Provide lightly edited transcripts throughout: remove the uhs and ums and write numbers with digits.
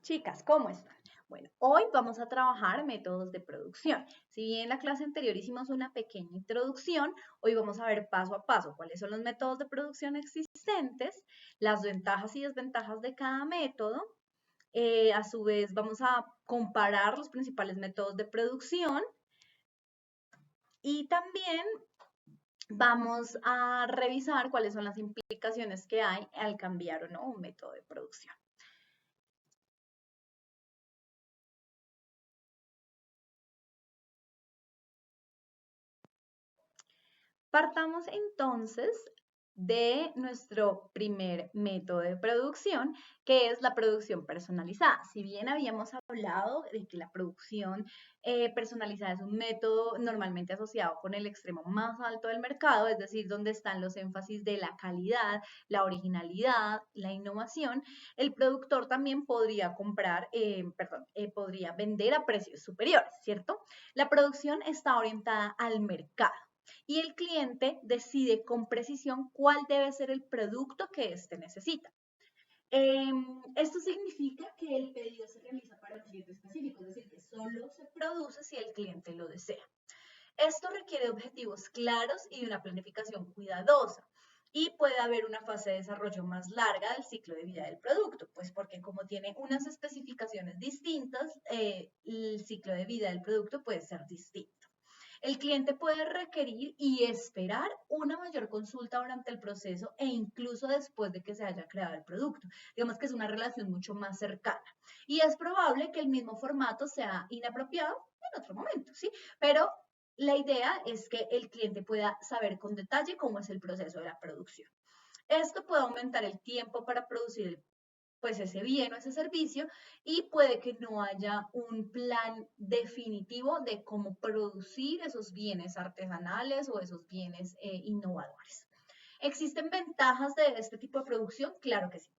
Chicas, ¿cómo están? Bueno, hoy vamos a trabajar métodos de producción. Si bien en la clase anterior hicimos una pequeña introducción, hoy vamos a ver paso a paso cuáles son los métodos de producción existentes, las ventajas y desventajas de cada método. A su vez, vamos a comparar los principales métodos de producción y también vamos a revisar cuáles son las implicaciones que hay al cambiar o no un método de producción. Partamos entonces de nuestro primer método de producción, que es la producción personalizada. Si bien habíamos hablado de que la producción personalizada es un método normalmente asociado con el extremo más alto del mercado, es decir, donde están los énfasis de la calidad, la originalidad, la innovación, el productor también podría podría vender a precios superiores, ¿cierto? La producción está orientada al mercado y el cliente decide con precisión cuál debe ser el producto que éste necesita. Esto significa que el pedido se realiza para un cliente específico, es decir, que solo se produce si el cliente lo desea. Esto requiere objetivos claros y una planificación cuidadosa. Y puede haber una fase de desarrollo más larga del ciclo de vida del producto, pues porque como tiene unas especificaciones distintas, el ciclo de vida del producto puede ser distinto. El cliente puede requerir y esperar una mayor consulta durante el proceso e incluso después de que se haya creado el producto. Digamos que es una relación mucho más cercana. Y es probable que el mismo formato sea inapropiado en otro momento, ¿sí? Pero la idea es que el cliente pueda saber con detalle cómo es el proceso de la producción. Esto puede aumentar el tiempo para producir pues ese bien o ese servicio y puede que no haya un plan definitivo de cómo producir esos bienes artesanales o esos bienes innovadores. ¿Existen ventajas de este tipo de producción? Claro que sí.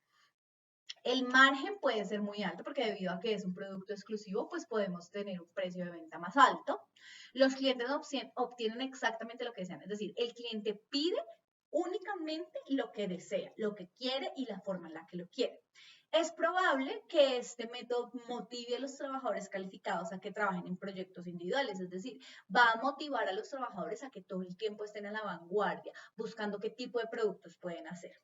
El margen puede ser muy alto porque debido a que es un producto exclusivo, pues podemos tener un precio de venta más alto. Los clientes obtienen exactamente lo que desean, es decir, el cliente pide únicamente lo que desea, lo que quiere y la forma en la que lo quiere. Es probable que este método motive a los trabajadores calificados a que trabajen en proyectos individuales, es decir, va a motivar a los trabajadores a que todo el tiempo estén a la vanguardia, buscando qué tipo de productos pueden hacer.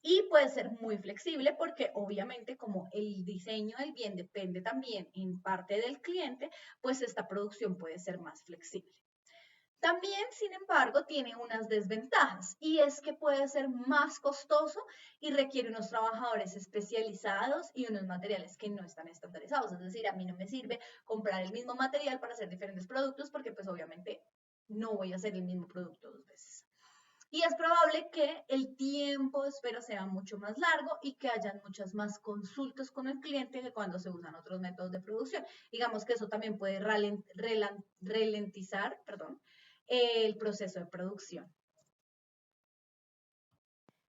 Y puede ser muy flexible porque obviamente como el diseño del bien depende también en parte del cliente, pues esta producción puede ser más flexible. También, sin embargo, tiene unas desventajas y es que puede ser más costoso y requiere unos trabajadores especializados y unos materiales que no están estandarizados. Es decir, a mí no me sirve comprar el mismo material para hacer diferentes productos porque pues obviamente no voy a hacer el mismo producto dos veces. Y es probable que el tiempo de espera sea mucho más largo y que hayan muchas más consultas con el cliente que cuando se usan otros métodos de producción. Digamos que eso también puede ralentizar, el proceso de producción.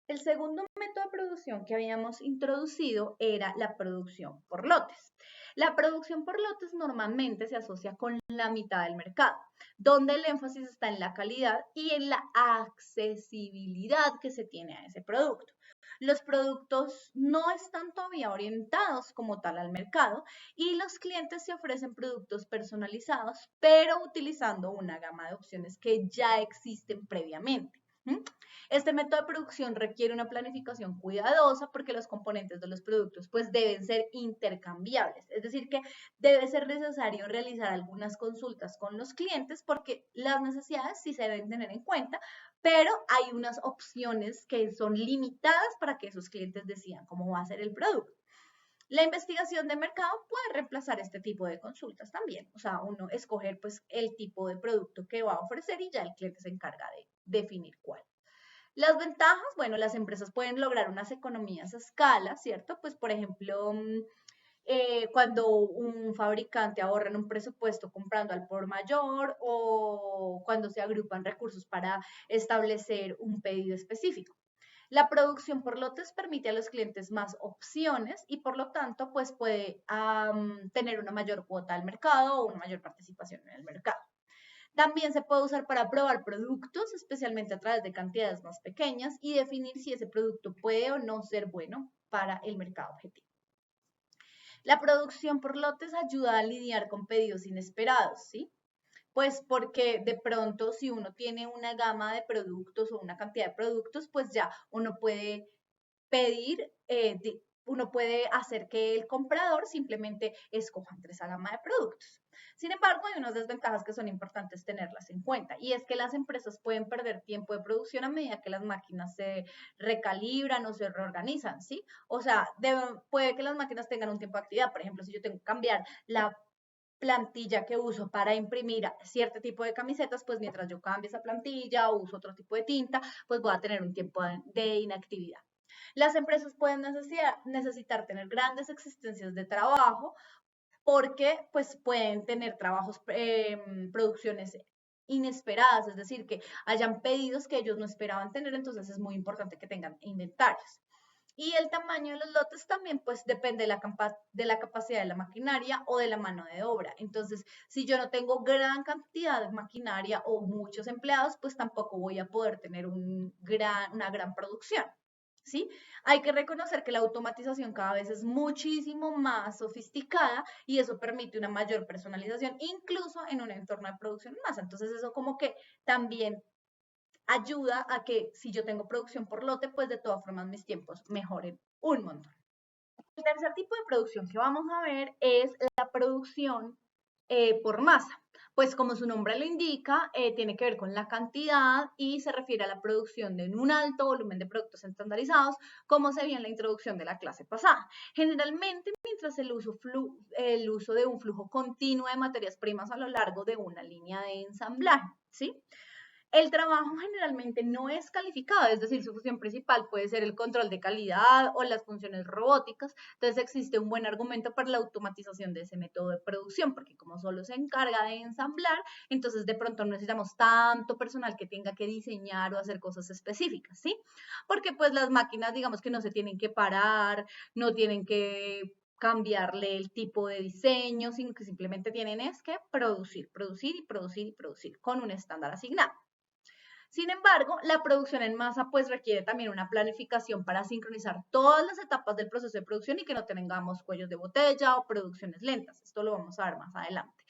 El segundo método de producción que habíamos introducido era la producción por lotes. La producción por lotes normalmente se asocia con la mitad del mercado, donde el énfasis está en la calidad y en la accesibilidad que se tiene a ese producto. Los productos no están todavía orientados como tal al mercado y los clientes se ofrecen productos personalizados, pero utilizando una gama de opciones que ya existen previamente. Este método de producción requiere una planificación cuidadosa porque los componentes de los productos pues deben ser intercambiables, es decir que debe ser necesario realizar algunas consultas con los clientes porque las necesidades sí se deben tener en cuenta, pero hay unas opciones que son limitadas para que esos clientes decidan cómo va a ser el producto. La investigación de mercado puede reemplazar este tipo de consultas también, o sea, uno escoger pues el tipo de producto que va a ofrecer y ya el cliente se encarga de definir cuál. Las ventajas, bueno, las empresas pueden lograr unas economías a escala, ¿cierto? Pues, por ejemplo, cuando un fabricante ahorra en un presupuesto comprando al por mayor o cuando se agrupan recursos para establecer un pedido específico. La producción por lotes permite a los clientes más opciones y por lo tanto, pues puede tener una mayor cuota del mercado o una mayor participación en el mercado. También se puede usar para probar productos, especialmente a través de cantidades más pequeñas y definir si ese producto puede o no ser bueno para el mercado objetivo. La producción por lotes ayuda a lidiar con pedidos inesperados, ¿sí? Pues porque de pronto si uno tiene una gama de productos o una cantidad de productos, pues ya uno puede pedir, uno puede hacer que el comprador simplemente escoja entre esa gama de productos. Sin embargo, hay unas desventajas que son importantes tenerlas en cuenta y es que las empresas pueden perder tiempo de producción a medida que las máquinas se recalibran o se reorganizan, ¿sí? O sea, puede que las máquinas tengan un tiempo de actividad. Por ejemplo, si yo tengo que cambiar la plantilla que uso para imprimir cierto tipo de camisetas, pues mientras yo cambie esa plantilla o uso otro tipo de tinta, pues voy a tener un tiempo de inactividad. Las empresas pueden necesitar tener grandes existencias de trabajo porque pues pueden tener trabajos, producciones inesperadas, es decir, que hayan pedidos que ellos no esperaban tener, entonces es muy importante que tengan inventarios. Y el tamaño de los lotes también pues depende de la capacidad de la maquinaria o de la mano de obra. Entonces, si yo no tengo gran cantidad de maquinaria o muchos empleados, pues tampoco voy a poder tener una gran producción. ¿Sí? Hay que reconocer que la automatización cada vez es muchísimo más sofisticada y eso permite una mayor personalización, incluso en un entorno de producción en masa. Entonces, eso como que también ayuda a que si yo tengo producción por lote, pues de todas formas mis tiempos mejoren un montón. El tercer tipo de producción que vamos a ver es la producción por masa. Pues como su nombre lo indica, tiene que ver con la cantidad y se refiere a la producción de un alto volumen de productos estandarizados, como se vio en la introducción de la clase pasada. Generalmente, mientras el uso de un flujo continuo de materias primas a lo largo de una línea de ensamblaje, ¿sí? El trabajo generalmente no es calificado, es decir, su función principal puede ser el control de calidad o las funciones robóticas. Entonces existe un buen argumento para la automatización de ese método de producción, porque como solo se encarga de ensamblar, entonces de pronto no necesitamos tanto personal que tenga que diseñar o hacer cosas específicas, ¿sí? Porque pues las máquinas, digamos que no se tienen que parar, no tienen que cambiarle el tipo de diseño, sino que simplemente tienen es que producir, producir y producir y producir con un estándar asignado. Sin embargo, la producción en masa pues requiere también una planificación para sincronizar todas las etapas del proceso de producción y que no tengamos cuellos de botella o producciones lentas. Esto lo vamos a ver más adelante.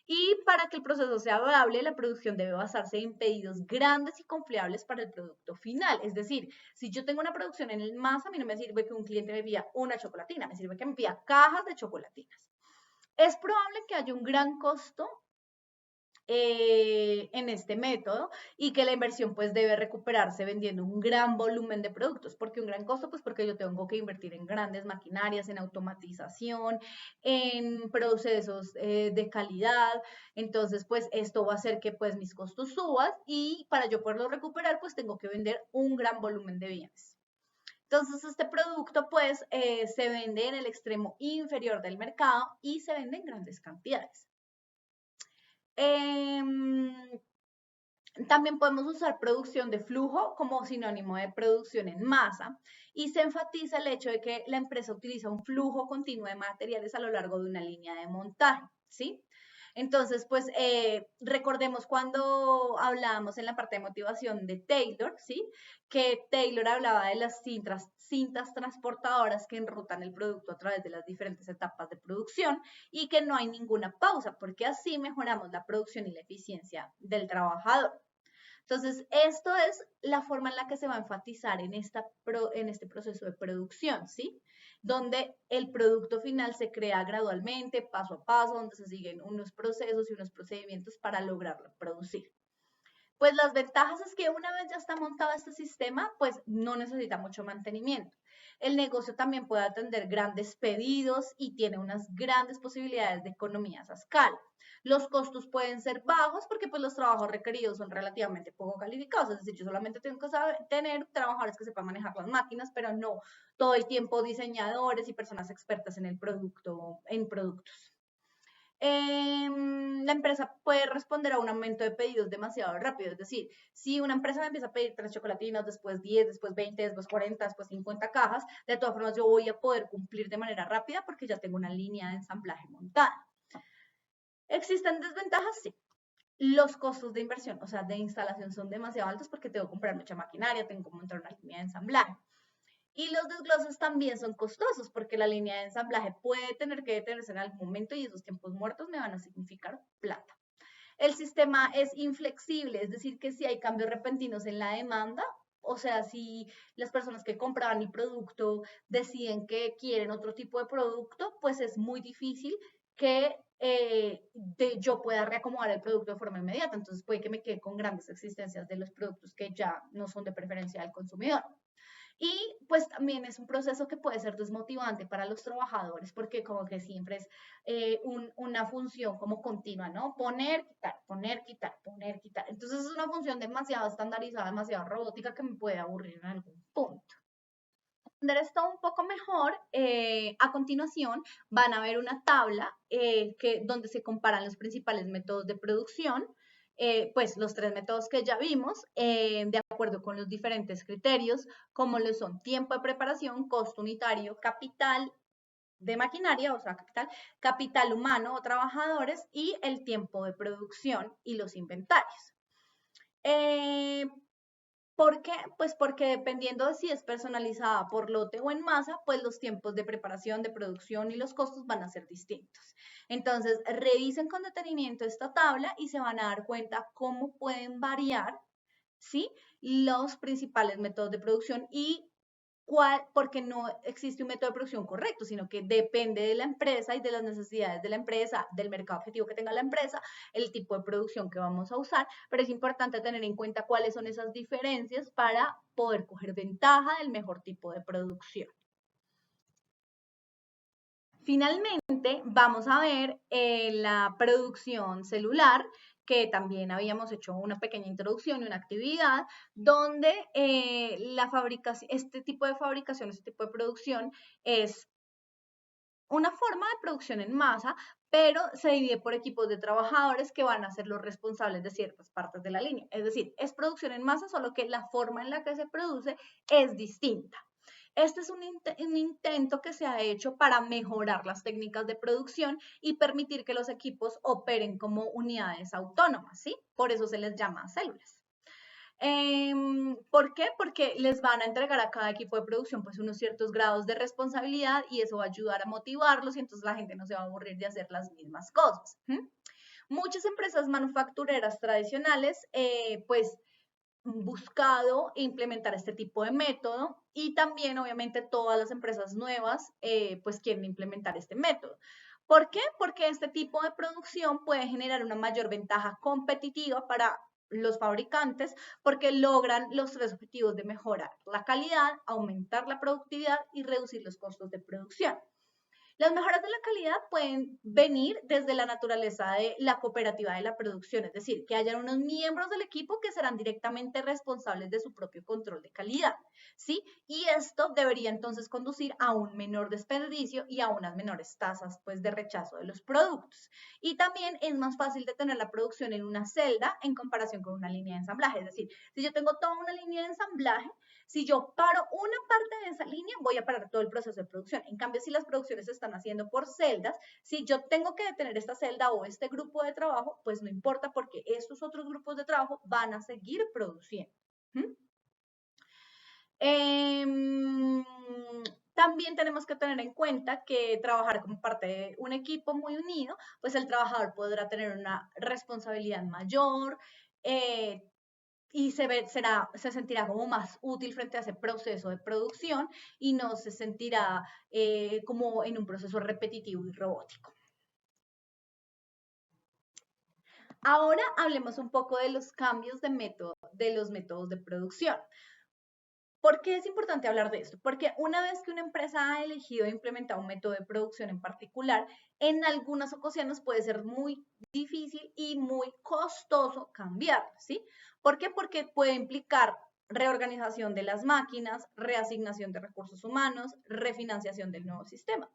Y para que el proceso sea viable, la producción debe basarse en pedidos grandes y confiables para el producto final. Es decir, si yo tengo una producción en masa, a mí no me sirve que un cliente me pida una chocolatina, me sirve que me pida cajas de chocolatinas. Es probable que haya un gran costo en este método y que la inversión pues debe recuperarse vendiendo un gran volumen de productos. ¿Porque un gran costo? Pues porque yo tengo que invertir en grandes maquinarias, en automatización, en procesos de calidad. Entonces pues esto va a hacer que pues mis costos suban y para yo poderlo recuperar pues tengo que vender un gran volumen de bienes. Entonces, este producto pues se vende en el extremo inferior del mercado y se vende en grandes cantidades. Em, También podemos usar producción de flujo como sinónimo de producción en masa y se enfatiza el hecho de que la empresa utiliza un flujo continuo de materiales a lo largo de una línea de montaje, ¿sí? Entonces, pues recordemos cuando hablábamos en la parte de motivación de Taylor, ¿sí? Que Taylor hablaba de las cintas transportadoras que enrutan el producto a través de las diferentes etapas de producción y que no hay ninguna pausa, porque así mejoramos la producción y la eficiencia del trabajador. Entonces, esto es la forma en la que se va a enfatizar en este proceso de producción, ¿sí? Donde el producto final se crea gradualmente, paso a paso, donde se siguen unos procesos y unos procedimientos para lograrlo producir. Pues las ventajas es que una vez ya está montado este sistema, pues no necesita mucho mantenimiento. El negocio también puede atender grandes pedidos y tiene unas grandes posibilidades de economías a escala. Los costos pueden ser bajos porque pues los trabajos requeridos son relativamente poco calificados, es decir, yo solamente tengo que tener trabajadores que sepan manejar las máquinas, pero no todo el tiempo diseñadores y personas expertas en el producto, en productos. La empresa puede responder a un aumento de pedidos demasiado rápido. Es decir, si una empresa me empieza a pedir 3 chocolatinas, después 10, después 20, después 40, después 50 cajas, de todas formas yo voy a poder cumplir de manera rápida porque ya tengo una línea de ensamblaje montada. ¿Existen desventajas? Sí. Los costos de inversión, o sea, de instalación son demasiado altos porque tengo que comprar mucha maquinaria, tengo que montar una línea de ensamblaje. Y los desgloses también son costosos porque la línea de ensamblaje puede tener que detenerse en algún momento y esos tiempos muertos me van a significar plata. El sistema es inflexible, es decir, que si hay cambios repentinos en la demanda, o sea, si las personas que compraban el producto deciden que quieren otro tipo de producto, pues es muy difícil que yo pueda reacomodar el producto de forma inmediata. Entonces puede que me quede con grandes existencias de los productos que ya no son de preferencia del consumidor. Y pues también es un proceso que puede ser desmotivante para los trabajadores porque como que siempre es una función como continua, ¿no? Poner, quitar, poner, quitar, poner, quitar. Entonces es una función demasiado estandarizada, demasiado robótica que me puede aburrir en algún punto. Para entender esto un poco mejor, a continuación van a ver una tabla donde se comparan los principales métodos de producción, pues los tres métodos que ya vimos, de acuerdo con los diferentes criterios, como lo son tiempo de preparación, costo unitario, capital de maquinaria, o sea, capital humano o trabajadores y el tiempo de producción y los inventarios. Eh, ¿Por qué? Pues porque dependiendo de si es personalizada por lote o en masa, pues los tiempos de preparación, de producción y los costos van a ser distintos. Entonces, revisen con detenimiento esta tabla y se van a dar cuenta cómo pueden variar, ¿sí? Los principales métodos de producción y porque no existe un método de producción correcto, sino que depende de la empresa y de las necesidades de la empresa, del mercado objetivo que tenga la empresa, el tipo de producción que vamos a usar, pero es importante tener en cuenta cuáles son esas diferencias para poder coger ventaja del mejor tipo de producción. Finalmente, vamos a ver la producción celular, que también habíamos hecho una pequeña introducción y una actividad, donde este tipo de fabricación, este tipo de producción es una forma de producción en masa, pero se divide por equipos de trabajadores que van a ser los responsables de ciertas partes de la línea. Es decir, es producción en masa, solo que la forma en la que se produce es distinta. Este es un intento que se ha hecho para mejorar las técnicas de producción y permitir que los equipos operen como unidades autónomas, ¿sí? Por eso se les llama células. ¿Por qué? Porque les van a entregar a cada equipo de producción pues unos ciertos grados de responsabilidad y eso va a ayudar a motivarlos y entonces la gente no se va a aburrir de hacer las mismas cosas. Muchas empresas manufactureras tradicionales pues buscado implementar este tipo de método y también obviamente todas las empresas nuevas pues quieren implementar este método. ¿Por qué? Porque este tipo de producción puede generar una mayor ventaja competitiva para los fabricantes porque logran los tres objetivos de mejorar la calidad, aumentar la productividad y reducir los costos de producción. Las mejoras de la calidad pueden venir desde la naturaleza de la cooperativa de la producción, es decir, que hayan unos miembros del equipo que serán directamente responsables de su propio control de calidad, ¿sí? Y esto debería entonces conducir a un menor desperdicio y a unas menores tasas, pues, de rechazo de los productos. Y también es más fácil de tener la producción en una celda en comparación con una línea de ensamblaje, es decir, si yo tengo toda una línea de ensamblaje, si yo paro una parte de esa línea, voy a parar todo el proceso de producción. En cambio, si las producciones se están haciendo por celdas, si yo tengo que detener esta celda o este grupo de trabajo, pues no importa porque estos otros grupos de trabajo van a seguir produciendo. También tenemos que tener en cuenta que trabajar como parte de un equipo muy unido, pues el trabajador podrá tener una responsabilidad mayor, y se sentirá como más útil frente a ese proceso de producción y no se sentirá como en un proceso repetitivo y robótico. Ahora hablemos un poco de los cambios de los métodos de producción. ¿Por qué es importante hablar de esto? Porque una vez que una empresa ha elegido implementar un método de producción en particular, en algunas ocasiones puede ser muy difícil y muy costoso cambiarlo, ¿sí? ¿Por qué? Porque puede implicar reorganización de las máquinas, reasignación de recursos humanos, refinanciación del nuevo sistema.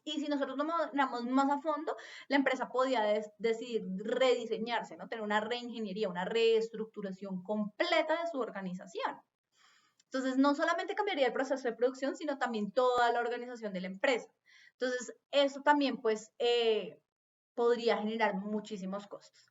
Y si nosotros lo miramos más a fondo, la empresa podía decidir rediseñarse, ¿no? Tener una reingeniería, una reestructuración completa de su organización. Entonces, no solamente cambiaría el proceso de producción, sino también toda la organización de la empresa. Entonces, eso también, pues, podría generar muchísimos costos.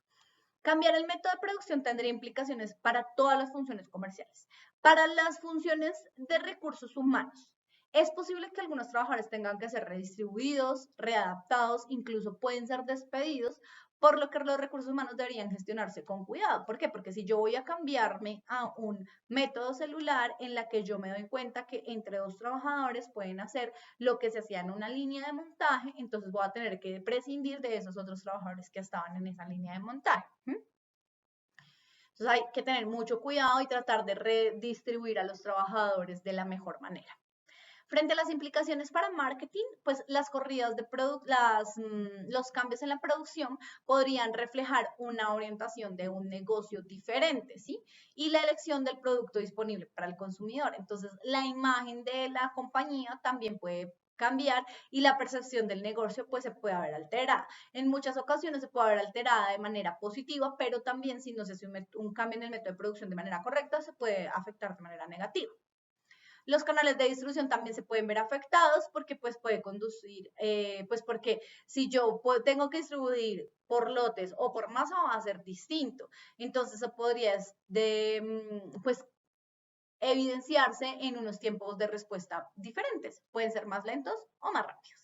Cambiar el método de producción tendría implicaciones para todas las funciones comerciales, Para las funciones de recursos humanos, es posible que algunos trabajadores tengan que ser redistribuidos, readaptados, incluso pueden ser despedidos, por lo que los recursos humanos deberían gestionarse con cuidado. ¿Por qué? Porque si yo voy a cambiarme a un método celular en la que yo me doy cuenta que entre dos trabajadores pueden hacer lo que se hacía en una línea de montaje, entonces voy a tener que prescindir de esos otros trabajadores que estaban en esa línea de montaje. Entonces hay que tener mucho cuidado y tratar de redistribuir a los trabajadores de la mejor manera. Frente a las implicaciones para marketing, pues las corridas de los cambios en la producción podrían reflejar una orientación de un negocio diferente, ¿sí? Y la elección del producto disponible para el consumidor. Entonces, la imagen de la compañía también puede cambiar y la percepción del negocio pues se puede haber alterada. En muchas ocasiones se puede haber alterada de manera positiva, pero también si no se hace un cambio en el método de producción de manera correcta, se puede afectar de manera negativa. Los canales de distribución también se pueden ver afectados porque pues puede conducir, pues porque si yo tengo que distribuir por lotes o por masa va a ser distinto. Entonces eso podría pues evidenciarse en unos tiempos de respuesta diferentes. Pueden ser más lentos o más rápidos.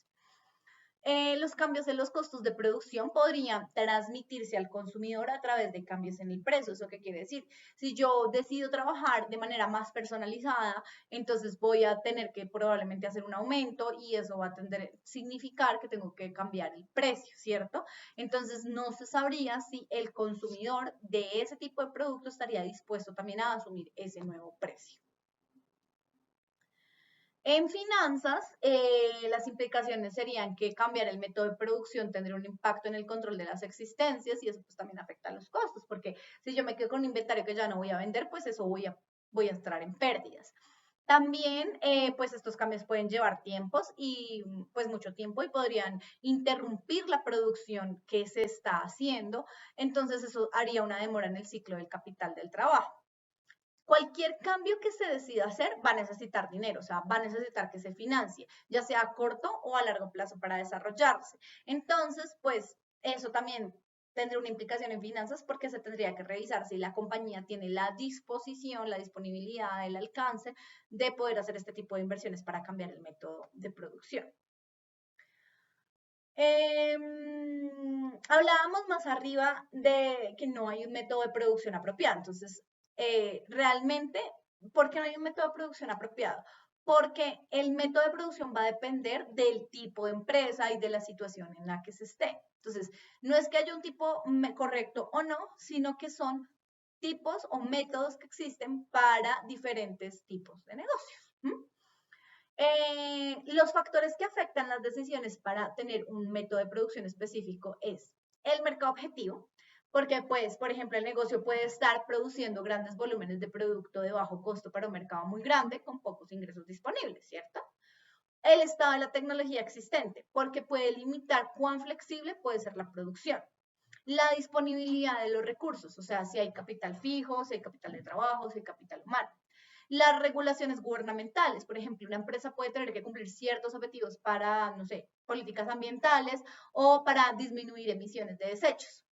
Los cambios en los costos de producción podrían transmitirse al consumidor a través de cambios en el precio. ¿Eso qué quiere decir? Si yo decido trabajar de manera más personalizada, entonces voy a tener que probablemente hacer un aumento y eso va a significar que tengo que cambiar el precio, ¿cierto? Entonces no se sabría si el consumidor de ese tipo de producto estaría dispuesto también a asumir ese nuevo precio. En finanzas, las implicaciones serían que cambiar el método de producción tendría un impacto en el control de las existencias y eso pues también afecta a los costos, porque si yo me quedo con un inventario que ya no voy a vender, pues eso voy a estar en pérdidas. También, pues estos cambios pueden llevar tiempos y pues mucho tiempo y podrían interrumpir la producción que se está haciendo, entonces eso haría una demora en el ciclo del capital del trabajo. Cualquier cambio que se decida hacer va a necesitar dinero, o sea, va a necesitar que se financie, ya sea a corto o a largo plazo para desarrollarse. Entonces, pues eso también tendría una implicación en finanzas porque se tendría que revisar si la compañía tiene la disposición, la disponibilidad, el alcance de poder hacer este tipo de inversiones para cambiar el método de producción. Hablábamos más arriba de que no hay un método de producción apropiado. Entonces, realmente, ¿por qué no hay un método de producción apropiado? Porque el método de producción va a depender del tipo de empresa y de la situación en la que se esté. Entonces, no es que haya un tipo correcto o no, sino que son tipos o métodos que existen para diferentes tipos de negocios. Los factores que afectan las decisiones para tener un método de producción específico es el mercado objetivo, porque pues, por ejemplo, el negocio puede estar produciendo grandes volúmenes de producto de bajo costo para un mercado muy grande con pocos ingresos disponibles, ¿cierto? El estado de la tecnología existente, porque puede limitar cuán flexible puede ser la producción. La disponibilidad de los recursos, o sea, si hay capital fijo, si hay capital de trabajo, si hay capital humano. Las regulaciones gubernamentales, por ejemplo, una empresa puede tener que cumplir ciertos objetivos para, no sé, políticas ambientales o para disminuir emisiones de desechos.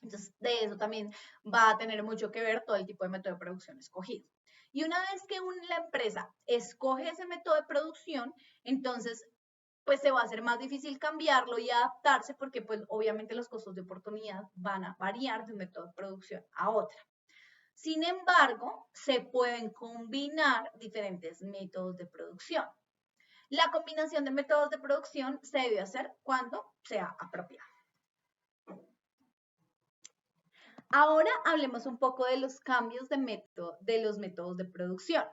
Entonces, de eso también va a tener mucho que ver todo el tipo de método de producción escogido. Y una vez que la empresa escoge ese método de producción, entonces pues se va a hacer más difícil cambiarlo y adaptarse porque pues obviamente los costos de oportunidad van a variar de un método de producción a otro. Sin embargo, se pueden combinar diferentes métodos de producción. La combinación de métodos de producción se debe hacer cuando sea apropiado. Ahora hablemos un poco de los cambios de los métodos de producción.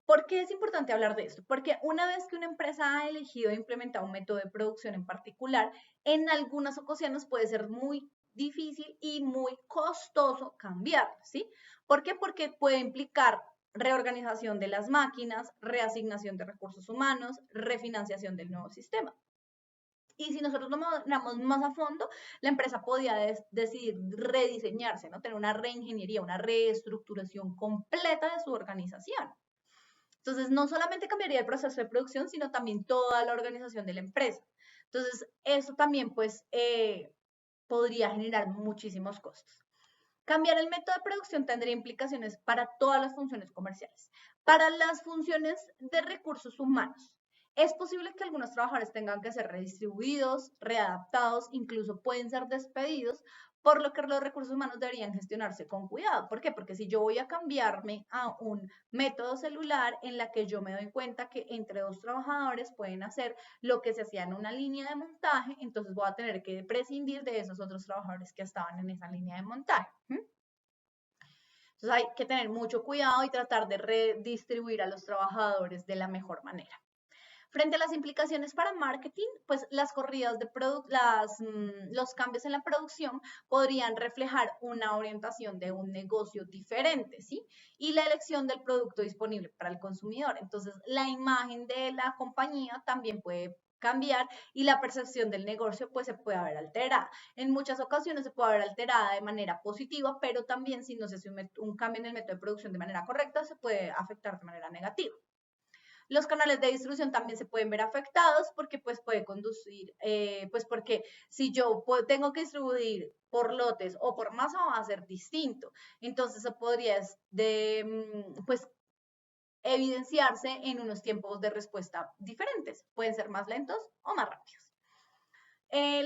¿Por qué es importante hablar de esto? Porque una vez que una empresa ha elegido implementar un método de producción en particular, en algunas ocasiones puede ser muy difícil y muy costoso cambiarlo, ¿sí? ¿Por qué? Porque puede implicar reorganización de las máquinas, reasignación de recursos humanos, refinanciación del nuevo sistema. Y si nosotros lo miramos más a fondo, la empresa podía decidir rediseñarse, ¿no? Tener una reingeniería, una reestructuración completa de su organización. Entonces, no solamente cambiaría el proceso de producción, sino también toda la organización de la empresa. Entonces, eso también, pues, podría generar muchísimos costos. Cambiar el método de producción tendría implicaciones para todas las funciones comerciales. Para las funciones de recursos humanos, es posible que algunos trabajadores tengan que ser redistribuidos, readaptados, incluso pueden ser despedidos, por lo que los recursos humanos deberían gestionarse con cuidado. ¿Por qué? Porque si yo voy a cambiarme a un método celular en la que yo me doy cuenta que entre dos trabajadores pueden hacer lo que se hacía en una línea de montaje, entonces voy a tener que prescindir de esos otros trabajadores que estaban en esa línea de montaje. Entonces hay que tener mucho cuidado y tratar de redistribuir a los trabajadores de la mejor manera. Frente a las implicaciones para marketing, pues las corridas de los cambios en la producción podrían reflejar una orientación de un negocio diferente, ¿sí? Y la elección del producto disponible para el consumidor. Entonces, la imagen de la compañía también puede cambiar y la percepción del negocio pues se puede haber alterada. En muchas ocasiones se puede haber alterada de manera positiva, pero también si no se hace un cambio en el método de producción de manera correcta, se puede afectar de manera negativa. Los canales de distribución también se pueden ver afectados porque pues puede conducir, pues porque si yo tengo que distribuir por lotes o por masa va a ser distinto. Entonces se podría pues evidenciarse en unos tiempos de respuesta diferentes. Pueden ser más lentos o más rápidos.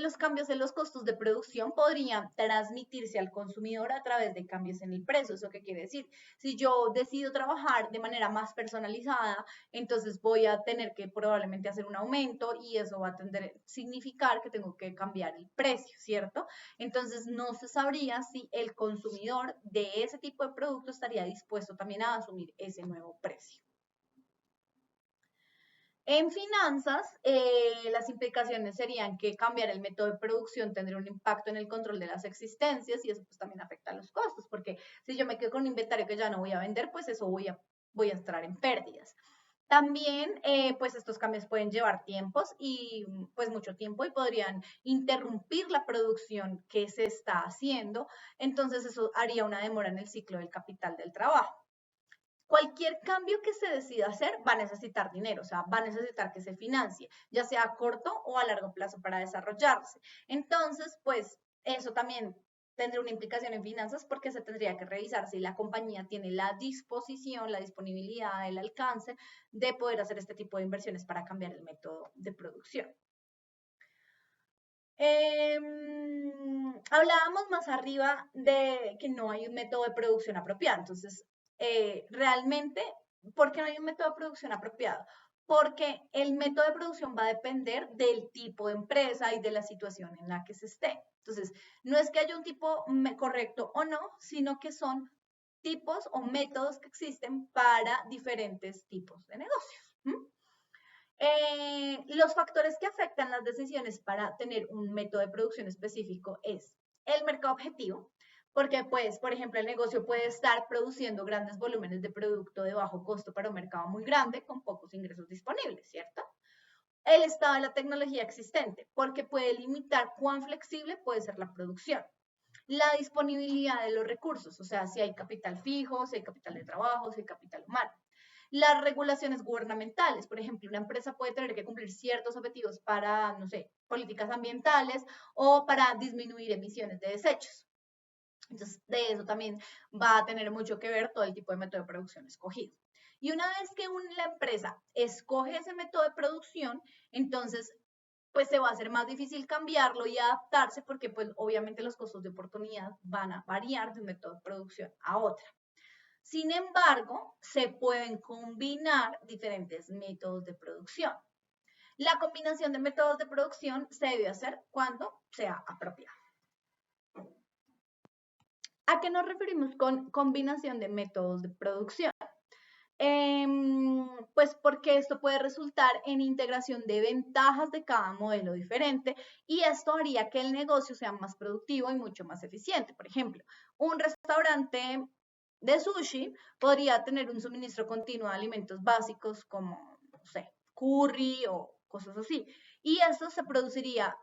Los cambios en los costos de producción podrían transmitirse al consumidor a través de cambios en el precio. ¿Eso qué quiere decir? Si yo decido trabajar de manera más personalizada, entonces voy a tener que probablemente hacer un aumento y eso va a significar que tengo que cambiar el precio, ¿cierto? Entonces no se sabría si el consumidor de ese tipo de producto estaría dispuesto también a asumir ese nuevo precio. En finanzas, las implicaciones serían que cambiar el método de producción tendría un impacto en el control de las existencias y eso pues también afecta a los costos, porque si yo me quedo con un inventario que ya no voy a vender, pues eso voy a estar en pérdidas. También, pues estos cambios pueden llevar tiempos y pues mucho tiempo y podrían interrumpir la producción que se está haciendo, entonces eso haría una demora en el ciclo del capital del trabajo. Cualquier cambio que se decida hacer va a necesitar dinero, o sea, va a necesitar que se financie, ya sea a corto o a largo plazo para desarrollarse. Entonces, pues eso también tendría una implicación en finanzas porque se tendría que revisar si la compañía tiene la disposición, la disponibilidad, el alcance de poder hacer este tipo de inversiones para cambiar el método de producción. Hablábamos más arriba de que no hay un método de producción apropiado. Entonces, realmente, ¿por qué no hay un método de producción apropiado? Porque el método de producción va a depender del tipo de empresa y de la situación en la que se esté. Entonces, no es que haya un tipo correcto o no, sino que son tipos o métodos que existen para diferentes tipos de negocios. Los factores que afectan las decisiones para tener un método de producción específico es el mercado objetivo, porque pues, por ejemplo, el negocio puede estar produciendo grandes volúmenes de producto de bajo costo para un mercado muy grande con pocos ingresos disponibles, ¿cierto? El estado de la tecnología existente, porque puede limitar cuán flexible puede ser la producción. La disponibilidad de los recursos, o sea, si hay capital fijo, si hay capital de trabajo, si hay capital humano. Las regulaciones gubernamentales, por ejemplo, una empresa puede tener que cumplir ciertos objetivos para, no sé, políticas ambientales o para disminuir emisiones de desechos. Entonces, de eso también va a tener mucho que ver todo el tipo de método de producción escogido. Y una vez que la empresa escoge ese método de producción, entonces pues se va a hacer más difícil cambiarlo y adaptarse porque pues obviamente los costos de oportunidad van a variar de un método de producción a otro. Sin embargo, se pueden combinar diferentes métodos de producción. La combinación de métodos de producción se debe hacer cuando sea apropiado. ¿A qué nos referimos con combinación de métodos de producción? Pues porque esto puede resultar en integración de ventajas de cada modelo diferente y esto haría que el negocio sea más productivo y mucho más eficiente. Por ejemplo, un restaurante de sushi podría tener un suministro continuo de alimentos básicos como, no sé, curry o cosas así. Y esto se produciría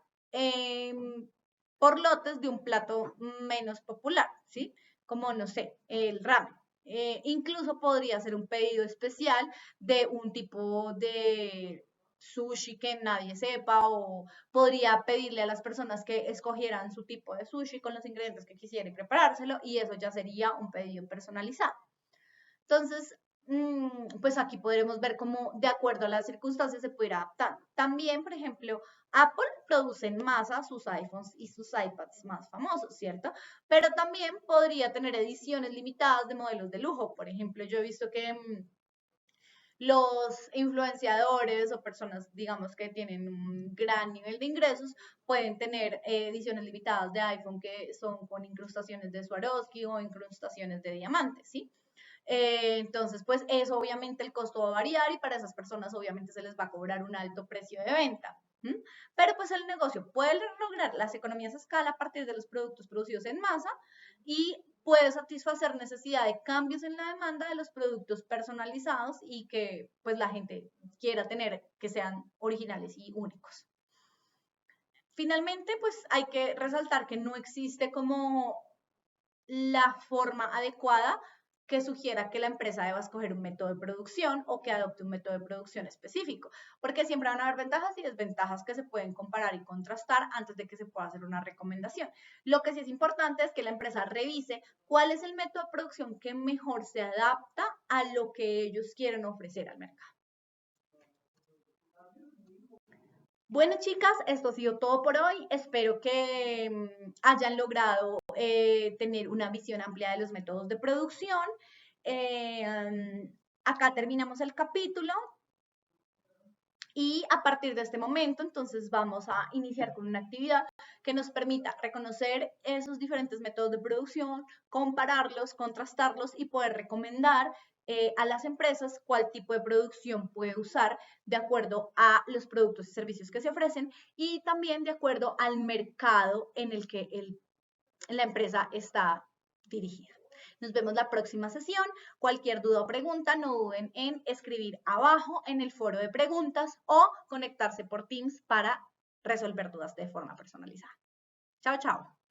por lotes de un plato menos popular, ¿sí? Como, no sé, el ramen. Incluso podría ser un pedido especial de un tipo de sushi que nadie sepa o podría pedirle a las personas que escogieran su tipo de sushi con los ingredientes que quisieran preparárselo y eso ya sería un pedido personalizado. Entonces, pues aquí podremos ver cómo de acuerdo a las circunstancias se puede ir adaptando. También, por ejemplo, Apple produce en masa sus iPhones y sus iPads más famosos, ¿cierto? Pero también podría tener ediciones limitadas de modelos de lujo. Por ejemplo, yo he visto que los influenciadores o personas, digamos, que tienen un gran nivel de ingresos, pueden tener ediciones limitadas de iPhone que son con incrustaciones de Swarovski o incrustaciones de diamantes, ¿sí? Entonces, pues eso obviamente el costo va a variar y para esas personas obviamente se les va a cobrar un alto precio de venta. Pero pues el negocio puede lograr las economías a escala a partir de los productos producidos en masa y puede satisfacer necesidad de cambios en la demanda de los productos personalizados y que pues la gente quiera tener que sean originales y únicos. Finalmente, pues hay que resaltar que no existe como la forma adecuada que sugiera que la empresa deba escoger un método de producción o que adopte un método de producción específico, porque siempre van a haber ventajas y desventajas que se pueden comparar y contrastar antes de que se pueda hacer una recomendación. Lo que sí es importante es que la empresa revise cuál es el método de producción que mejor se adapta a lo que ellos quieren ofrecer al mercado. Bueno, chicas, esto ha sido todo por hoy. Espero que hayan logrado tener una visión amplia de los métodos de producción. Acá terminamos el capítulo y a partir de este momento, entonces vamos a iniciar con una actividad que nos permita reconocer esos diferentes métodos de producción, compararlos, contrastarlos y poder recomendar a las empresas cuál tipo de producción puede usar de acuerdo a los productos y servicios que se ofrecen y también de acuerdo al mercado en el que la empresa está dirigida. Nos vemos la próxima sesión. Cualquier duda o pregunta, no duden en escribir abajo en el foro de preguntas o conectarse por Teams para resolver dudas de forma personalizada. Chao, chao.